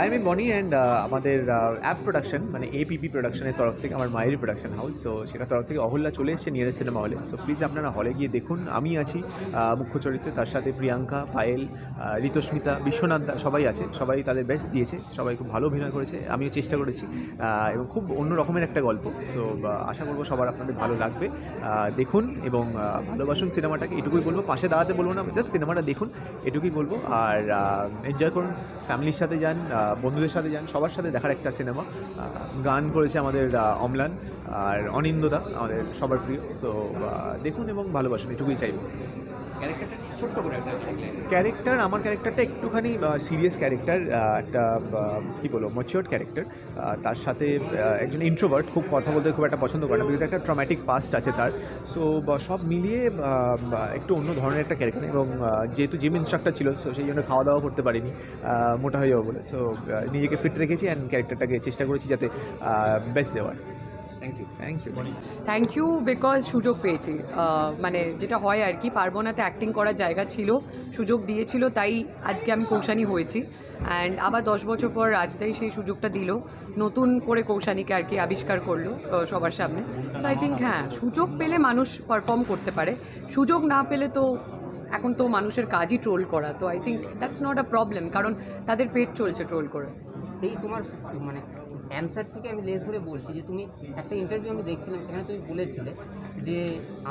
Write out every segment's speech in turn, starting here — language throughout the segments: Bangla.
আমি বনি অ্যান্ড আমাদের অ্যাপ প্রোডাকশন মানে এপিপি প্রোডাকশনের তরফ থেকে আমার মায়ের প্রোডাকশন হাউস, সো সেটার তরফ থেকে অহল্যা চলে এসেছে নিয়ারেস্ট সিনেমা হলে। সো প্লিজ আপনারা হলে গিয়ে দেখুন। আমি আছি মুখ্য চরিত্রে, তার সাথে প্রিয়াঙ্কা, পায়েল, ঋতস্মিতা, বিশ্বনাথ দা সবাই আছে। সবাই তাদের বেস্ট দিয়েছে, সবাই খুব ভালো অভিনয় করেছে, আমিও চেষ্টা করেছি এবং খুব অন্য রকমের একটা গল্প। সো আশা করবো সবার আপনাদের ভালো লাগবে। দেখুন এবং ভালোবাসুন সিনেমাটাকে, এটুকুই বলবো। পাশে দাঁড়াতে বলবো না, জাস্ট সিনেমাটা দেখুন এটুকুই বলবো। আর এনজয় করুন, ফ্যামিলির সাথে যান, বন্ধুদের সাথে যান, সবার সাথে দেখার একটা সিনেমা। গান করেছে আমাদের অম্লান আর অনিন্দদা, আমাদের সবার প্রিয়। সো দেখুন এবং ভালোবাসুন, এটুকুই চাইব। ক্যারেক্টার, আমার ক্যারেক্টারটা একটুখানি সিরিয়াস ক্যারেক্টার, একটা কী বলবো ম্যাচিওরড ক্যারেক্টার। তার সাথে একজন ইন্ট্রোভার্ট, খুব কথা বলতে খুব একটা পছন্দ করে না, বিকজ একটা ট্রমেটিক পাস্ট আছে তার। সো সব মিলিয়ে একটু অন্য ধরনের একটা ক্যারেক্টার। এবং যেহেতু জিম ইনস্ট্রাক্টর ছিল, সো সেই জন্য খাওয়া দাওয়া করতে পারিনি, মোটা হয়ে যাবো বলে। সো নিজেকে ফিট রেখেছি অ্যান্ড ক্যারেক্টারটাকে চেষ্টা করেছি যাতে বেস্ট দেওয়ার। থ্যাংক ইউ বিকজ সুযোগ পেয়েছি। মানে যেটা হয় আর কি, পারবো না তো অ্যাক্টিং করার জায়গা ছিল, সুযোগ দিয়েছিল, তাই আজকে আমি কৌশানী হয়েছি। অ্যান্ড আবার 10 বছর পর রাজদাই সেই সুযোগটা দিল, নতুন করে কৌশানীকে আর কি আবিষ্কার করলো সবার সামনে। সো আই থিঙ্ক হ্যাঁ, সুযোগ পেলে মানুষ পারফর্ম করতে পারে, সুযোগ না পেলে তো এখন তো মানুষের কাজই ট্রোল করা। তো I think that's not a problem, কারণ তাদের পেট চলছে ট্রোল করে। এই তোমার মানে অ্যান্সার থেকে আমি লেস ধরে বলছি যে তুমি একটা ইন্টারভিউ আমি দেখছিলাম, সেখানে তুমি বলেছিলে যে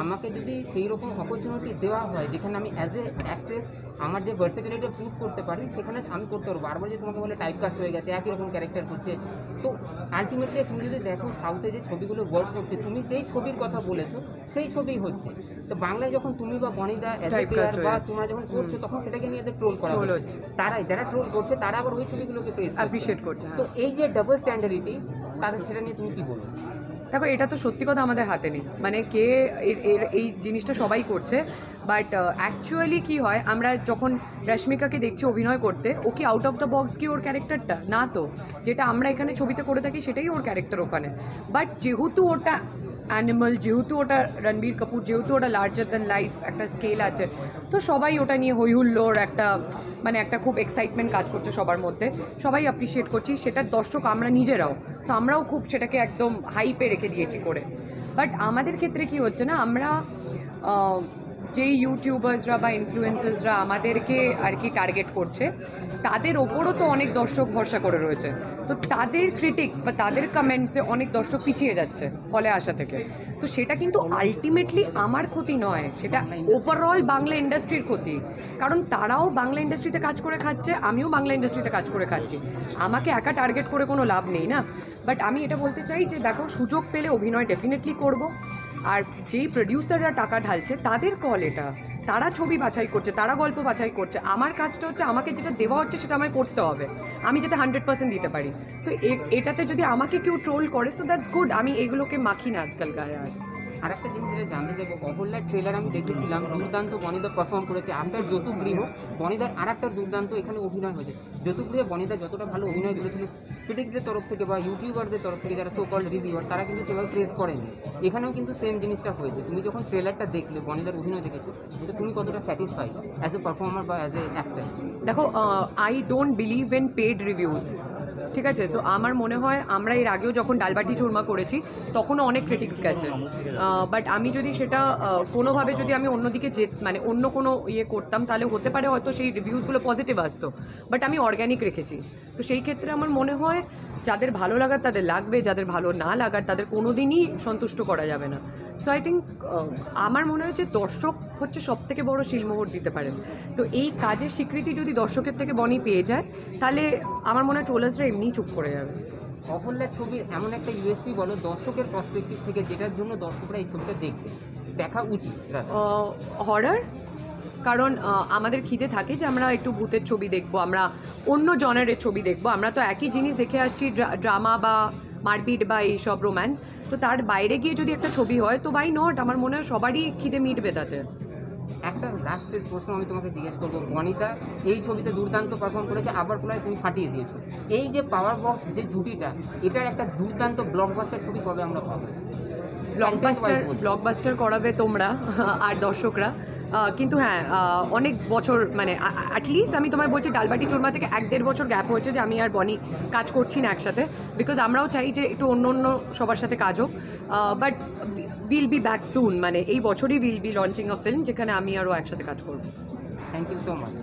আমাকে যদি সেই রকম অপরচুনিটি দেওয়া হয় যেখানে আমি অ্যাজ এ অ্যাক্ট্রেস আমার যে ভার্সিটিলিটি প্রুভ করতে পারি, সেখানে আমি করতে পারবো। বারবার যে তোমাকে বলে টাইপকাস্ট হয়ে গেছে, একই রকম ক্যারেক্টার করছে, তো আলটিমেটলি তুমি যদি দেখো সাউথে যে ছবিগুলো ওয়ার্ক করছে, তুমি যেই ছবির কথা বলেছো সেই ছবিই হচ্ছে। তো বাংলায় যখন তুমি বা বনিদা বা তোমরা যখন করছো, তখন সেটাকে নিয়ে ট্রোল করা হচ্ছে। তারাই যারা ট্রোল করছে তারা আবার ওই ছবিগুলোকে অ্যাপ্রিশিয়েট করছে। তো এই যে ডাবল স্ট্যান্ডার্ডিটি, তাদের সেটা নিয়ে তুমি কি বলবো? দেখো, এটা তো সত্যি কথা আমাদের হাতে নেই, মানে কে এই জিনিসটা সবাই করছে। বাট অ্যাকচুয়ালি কী হয়, আমরা যখন রশ্মিকাকে দেখছি অভিনয় করতে, ও কি আউট অফ দ্য বক্স কি ওর ক্যারেক্টারটা? না তো, যেটা আমরা এখানে ছবিতে করে থাকি সেটাই ওর ক্যারেক্টার ওখানে। বাট যেহেতু ওটা অ্যানিমাল, যেহেতু ওটা রণবীর কাপুর, যেহেতু ওটা লার্জার দ্যান লাইফ একটা স্কেল আছে, তো সবাই ওটা নিয়ে হই হুল্লোর, একটা মানে একটা খুব এক্সাইটমেন্ট কাজ করছে সবার মধ্যে, সবাই অ্যাপ্রিসিয়েট করছি। সেটা দর্শক আমরা নিজেরাও, তো আমরাও খুব সেটাকে একদম হাইপে রেখে দিয়েছি করে। বাট আমাদের ক্ষেত্রে কি হচ্ছে না, আমরা যেই ইউটিউবার্সরা বা ইনফ্লুয়েন্সার্সরা আমাদেরকে আর কি টার্গেট করছে, তাদের ওপরও তো অনেক দর্শক ভরসা করে রয়েছে। তো তাদের ক্রিটিক্স বা তাদের কমেন্টসে অনেক দর্শক পিছিয়ে যাচ্ছে হলে আসা থেকে। তো সেটা কিন্তু আলটিমেটলি আমার ক্ষতি নয়, সেটা ওভারঅল বাংলা ইন্ডাস্ট্রির ক্ষতি। কারণ তারাও বাংলা ইন্ডাস্ট্রিতে কাজ করে খাচ্ছে, আমিও বাংলা ইন্ডাস্ট্রিতে কাজ করে খাচ্ছি, আমাকে একা টার্গেট করে কোনো লাভ নেই না। বাট আমি এটা বলতে চাই যে দেখো, সুযোগ পেলে অভিনয় ডেফিনেটলি করব। আর যেই প্রডিউসাররা টাকা ঢালছে তাদের কল এটা, তারা ছবি বাছাই করছে, তারা গল্প বাছাই করছে। আমার কাজটা হচ্ছে আমাকে যেটা দেওয়া হচ্ছে সেটা আমায় করতে হবে, আমি যাতে 100% দিতে পারি। তো এটাতে যদি আমাকে কেউ ট্রোল করে, সো দ্যাটস গুড। আমি এগুলোকে মাখি না আজকাল গায়ে। আর একটা জিনিস যেটা জানতে চাইবো, অহল্যার ট্রেলার আমি দেখেছিলাম, দুর্দান্ত বনিদা পারফর্ম করেছে। আফটার যতুগৃহ বনিদার আর একটা দুর্দান্ত এখানে অভিনয় হয়েছে। যতুগৃহে বনিদা যতটা ভালো অভিনয় করেছিল, ক্রিটিক্সদের তরফ থেকে বা ইউটিউবারদের তরফ থেকে যারা সো কল্ড রিভিউয়ার, তারা কিন্তু সেভাবে প্রেস করেনি। এখানেও কিন্তু সেম জিনিসটা হয়েছে। তুমি যখন ট্রেলারটা দেখলে, বনিদার অভিনয় দেখেছো, তো তুমি কতটা স্যাটিসফাই অ্যাজ এ পারফর্মার বা অ্যাজ এ অ্যাক্টর? দেখো, I don't believe in paid reviews, ঠিক আছে? সো আমার মনে হয় আমরা এর আগেও যখন ডালবাটি চুরমা করেছি তখনও অনেক ক্রিটিক্স গেছে। বাট আমি যদি সেটা কোনোভাবে যদি আমি অন্যদিকে মানে অন্য কোনো করতাম, তাহলে হতে পারে হয়তো সেই রিভিউসগুলো পজিটিভ আসতো। বাট আমি অর্গ্যানিক রেখেছি, তো সেই ক্ষেত্রে আমার মনে হয় যাদের ভালো লাগার তাদের লাগবে, যাদের ভালো না লাগার তাদের কোনো দিনই সন্তুষ্ট করা যাবে না। সো আই থিঙ্ক আমার মনে হয় যে দর্শক হচ্ছে সবথেকে বড় শিলমোহর দিতে পারে। তো এই কাজের স্বীকৃতি যদি দর্শকের থেকে বনি পেয়ে যায়, তাহলে আমার মনে হয় ট্রোলার্সরা এমনিই চুপ করে যাবে। অহল্যার ছবির এমন একটা ইউএসপি বলো দর্শকের পার্সপেক্টিভ থেকে, যেটার জন্য দর্শকরা এই ছবিটা দেখবে, দেখা উচিত? হরর, কারণ আমাদের খিদে থাকে যে আমরা একটু ভূতের ছবি দেখবো, আমরা অন্য জনারের ছবি দেখবো। আমরা তো একই জিনিস দেখে আসছি, ড্রামা বা মারপিট বা এইসব রোম্যান্স, তো তার বাইরে গিয়ে যদি একটা ছবি হয় তো বাই নট, আমার মনে হয় সবারই খিদে মিটবে তাতে। একটা লাস্টের প্রশ্ন আমি তোমাকে জিজ্ঞেস করবো, বনিতা এই ছবিতে দুর্দান্ত পারফর্ম করেছে, আবার প্রায় তুমি ফাটিয়ে দিয়েছো। এই যে পাওয়ার বক্স যে জুটিটা, এটার একটা দুর্দান্ত ব্লকবাস্টার ছবি কবে আমরা পাবো? ব্লকবাস্টার করাবে তোমরা আর দর্শকরা, কিন্তু হ্যাঁ অনেক বছর, মানে অ্যাটলিস্ট আমি তোমায় বলছি ডালবাটি চুরমা থেকে 1-1.5 বছর গ্যাপ হয়েছে যে আমি আর বনি কাজ করছি না একসাথে, বিকজ আমরাও চাই যে একটু অন্য সবার সাথে কাজ হোক। But will be back soon, মানে এই বছরই will be launching a film যেখানে আমি আরও একসাথে কাজ করবো। Thank you so much.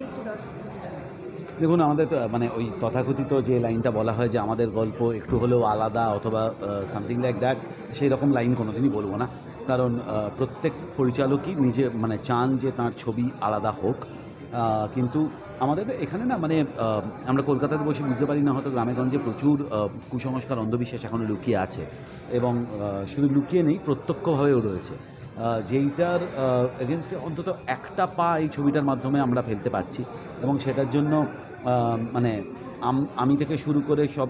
দেখুন, আমাদের মানে ওই তথাকথিত যে লাইনটা বলা হয় যে আমাদের গল্প একটু হলেও আলাদা অথবা সামথিং লাইক দ্যাট, সেই রকম লাইন কোনোদিনই বলবো না। কারণ প্রত্যেক পরিচালকই নিজে মানে চান যে তার ছবি আলাদা হোক, কিন্তু আমাদের এখানে না মানে আমরা কলকাতাতে বসে বুঝতে পারি না, হয়তো গ্রামেগঞ্জে প্রচুর কুসংস্কার অন্ধবিশ্বাস এখনও লুকিয়ে আছে, এবং শুধু লুকিয়ে নেই, প্রত্যক্ষভাবেও রয়েছে, যেইটার এগেনস্টে অন্তত একটা পা এই ছবিটার মাধ্যমে আমরা ফেলতে পারছি। এবং সেটার জন্য মানে আমি থেকে শুরু করে সব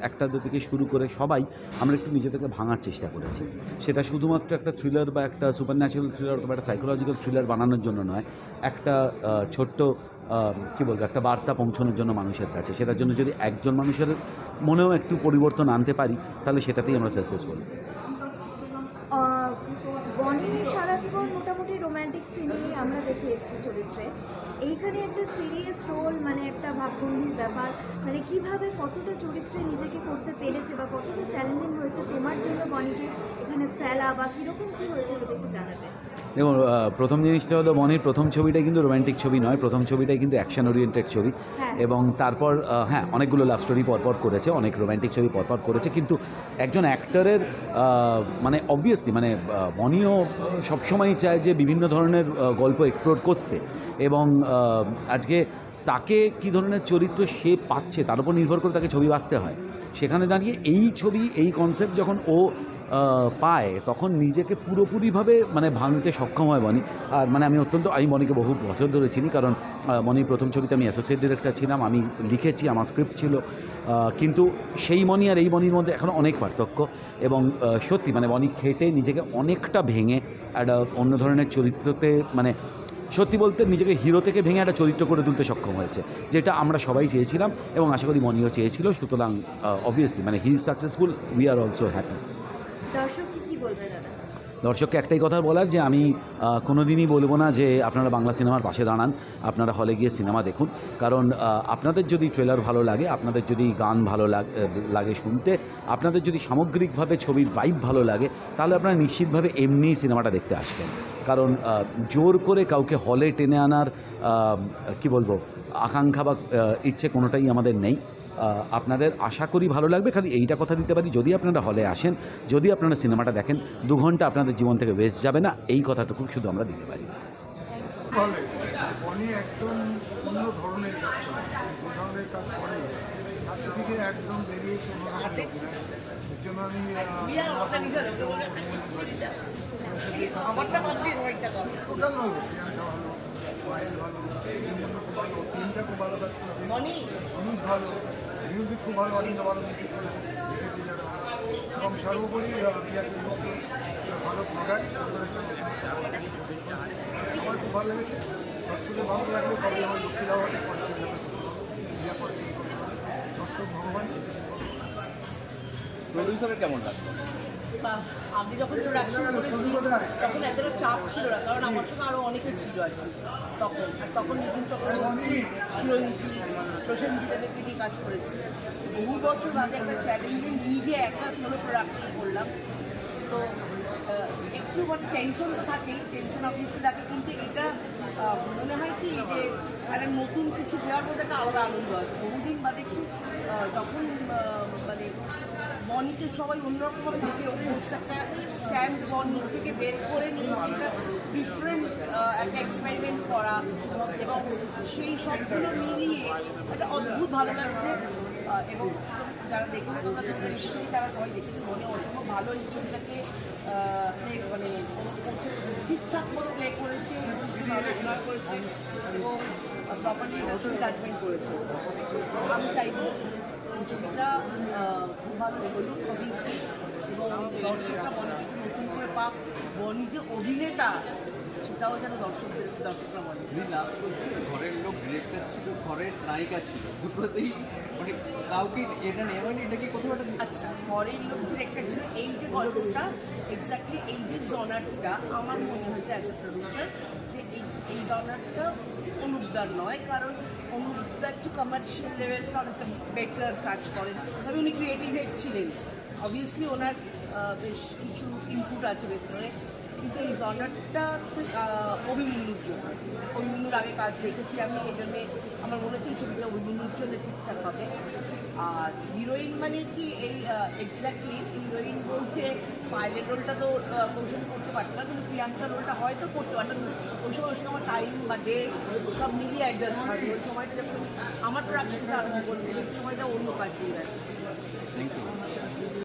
অ্যাক্টারদের থেকে শুরু করে সবাই আমরা একটু নিজে থেকে ভাঙার চেষ্টা করেছি। সেটা শুধুমাত্র একটা থ্রিলার বা একটা সুপার ন্যাচারাল থ্রিলার অথবা একটা সাইকোলজিক্যাল থ্রিলার বানানোর জন্য নয়, একটা ছোট্ট কী বলবো, একটা বার্তা পৌঁছানোর জন্য মানুষের কাছে। সেটার জন্য যদি একজন মানুষের মনেও একটু পরিবর্তন আনতে পারি, তাহলে সেটাতেই আমরা সাকসেসফুল। বনি সারা জীবন মোটামুটি রোম্যান্টিক সিনেই আমরা দেখে এসেছি চরিত্রে, এইখানে একটা সিরিয়াস রোল, মানে একটা ভাবগম্ভীর ব্যাপার, মানে কীভাবে কতটা চরিত্রে নিজেকে করতে পেরেছে বা কতটা চ্যালেঞ্জিং হয়েছে তোমার জন্য বনিকে এখানে ফেলা, বা কীরকম কী হয়েছে যদি একটু জানাবে। দেখুন, প্রথম জিনিসটা হলো বনির প্রথম ছবিটাই কিন্তু রোম্যান্টিক ছবি নয়, প্রথম ছবিটাই কিন্তু অ্যাকশন ওরিয়েন্টেড ছবি। এবং তারপর হ্যাঁ অনেকগুলো লাভ স্টোরি পরপর করেছে, অনেক রোম্যান্টিক ছবি পরপর করেছে, কিন্তু একজন অ্যাক্টরের মানে অবভিয়াসলি মানে বনিও সবসময়ই চায় যে বিভিন্ন ধরনের গল্প এক্সপ্লোর করতে, এবং আজকে তাকে কী ধরনের চরিত্র সে পাচ্ছে তার উপর নির্ভর করে তাকে ছবি বাঁচতে হয়। সেখানে দাঁড়িয়ে এই ছবি, এই কনসেপ্ট যখন ও পায়, তখন নিজেকে পুরোপুরিভাবে মানে ভাঙতে সক্ষম হয় বনি। আর মানে আমি বনিকে বহু বছর ধরে চিনি, কারণ বনির প্রথম ছবিতে আমি অ্যাসোসিয়েট ডিরেক্টর ছিলাম, আমি লিখেছি, আমার স্ক্রিপ্ট ছিল, কিন্তু সেই বনি আর এই বনির মধ্যে এখনও অনেক পার্থক্য। এবং সত্যি মানে বনি খেটে নিজেকে অনেকটা ভেঙে একটা অন্য ধরনের চরিত্রতে, মানে সত্যি বলতে নিজেকে হিরো থেকে ভেঙে একটা চরিত্র করে তুলতে সক্ষম হয়েছে, যেটা আমরা সবাই চেয়েছিলাম এবং আশা করি মনিও চেয়েছিল। সুতরাং অবভিয়াসলি মানে he is successful, we are also happy. দর্শককে কী বলবে দাদা? দর্শককে একটাই কথা বলার যে আমি কোনো দিনই বলবো না যে আপনারা বাংলা সিনেমার পাশে দাঁড়ান, আপনারা হলে গিয়ে সিনেমা দেখুন। কারণ আপনাদের যদি ট্রেলার ভালো লাগে, আপনাদের যদি গান ভালো লাগে শুনতে, আপনাদের যদি সামগ্রিকভাবে ছবির ভাইব ভালো লাগে, তাহলে আপনারা নিশ্চিতভাবে এমনিই সিনেমাটা দেখতে আসবেন। কারণ জোর করে কাউকে হলে টেনে আনার কি বলবো আকাঙ্ক্ষা বা ইচ্ছে কোনোটাই আমাদের নেই। আপনাদের আশা করি ভালো লাগবে। খালি এইটা কথা দিতে পারি, যদি আপনারা হলে আসেন, যদি আপনারা সিনেমাটা দেখেন, 2 ঘন্টা আপনাদের জীবন থেকে ওয়েস্ট যাবে না, এই কথাটুকু শুধু আমরা দিতে পারি। বনি একদম অন্য ধরনের কাজ করে, যে ধরনের কাজ করে তার থেকে একদম বেরিয়েছে অন্যরকম। এর জন্য আমি ভালো, পায়েল ভালো, ভালো, টিমটা খুব ভালো কাজ করেছে, মানুষ ভালো, মিউজিক খুব ভালো, অনেক ভালো মিউজিক করেছে, দেখেছি যারা, এবং সর্বোপরি পিয়াসের মধ্যে ভালো প্রোডাক্ট, সুন্দর একটা আমার খুব ভালো লেগেছে। দর্শকের ভালো লাগলে কবে আমার লক্ষ্মী দেওয়া করছে, দর্শক ভগবান। প্রডিউসারের কেমন লাগলো? আমি যখন প্রোডাকশন করেছি তখন এতটা চাপ ছিল না, কারণ আমার সঙ্গে আরও অনেকে ছিল আর কি। তখন মিঠুন চক্রবর্তী, চিরঞ্জিত, সোশ্যাল মিডিয়াতে নিয়ে কাজ করেছি। বহু বছর বাদে একটা চ্যালেঞ্জিং নিজে একা সোলো প্রোডাকশন করলাম, তো একটু মানে টেনশন তো থাকেই, টেনশন অবভিয়াসলি থাকে, কিন্তু এটা মনে হয় কি যে একটা নতুন কিছু দেওয়ার মধ্যে একটা আলাদা আনন্দ আছে। বহুদিন বাদে একটু যখন মানে বনিকে সবাই অন্যরকমভাবে দেখে অভ্যস্ত, একটা স্ট্যান্ড বনি থেকে বের করে নিয়ে একটা ডিফারেন্ট একটা এক্সপেরিমেন্ট করা, এবং সেই সবগুলো মিলিয়ে একটা অদ্ভুত ভালো লাগছে। এবং যারা দেখলে তোমরা ছবিটা নিশ্চয়ই তারা সবাই দেখেছে, মনে অসম্ভব ভালো এই ছবিটাকে মানে ঠিকঠাক মতো প্লে করেছে, ভালো অভিনয় করেছে এবং প্রপারলি জাজমেন্ট করেছে। আমি চাইবো ছবিটা খুব ভালো চলুক অবভিয়াসলি, এবং দর্শকরা বনিকে নতুন করে পাক, বনি যে অভিনেতা সেটাও যেন দর্শকরা বলে। লাস্ট কোয়েশ্চেন, ঘরের লোক ডিরেক্টর ছিল, ঘরের নায়িকা ছিল, দুটোতেই মানে কাউকে এটা নেই, মানে এটা কি কোথাও একটা আচ্ছা, ঘরের লোক ডিরেক্টর ছিল, এই যে গল্পটা এক্স্যাক্টলি এই যে জনারটা আমার মনে হয়েছে অ্যাজ এ প্রডিউসার যে এই জনারটা অনুপদার নয়, কারণ অনুপদা একটু কমার্শিয়াল লেভেলটা অনেকটা বেটার কাজ করেন, তবে উনি ক্রিয়েটিভ হেড ছিলেন, অবভিয়াসলি ওনার বেশ কিছু ইনপুট আছে ভেতরে, কিন্তু এই জনারটা অভিমন্যুর জন্য, অভিমন্যুর আগে কাজ দেখেছি আমি, এই জন্যে আমার মনে হচ্ছে ছবিটা অভিমন্যুর জন্য ঠিকঠাক হবে। আর হিরোইন মানে কি এই এক্স্যাক্টলি হিরোইন বলতে পাইলেট রোলটা তো কৌশল করতে পারতো না, কিন্তু প্রিয়াঙ্কা রোলটা হয়তো করতে পারতো, কিন্তু ওই সময় আমার টাইম বা ডে সব মিলিয়ে অ্যাডজাস্ট হয়, ওই সময়টা যখন আমার প্রোডাকশনটা আরম্ভ করছে সেই সময়টা অন্য কাজ দিয়ে ব্যস্ত ছিল। Thank you.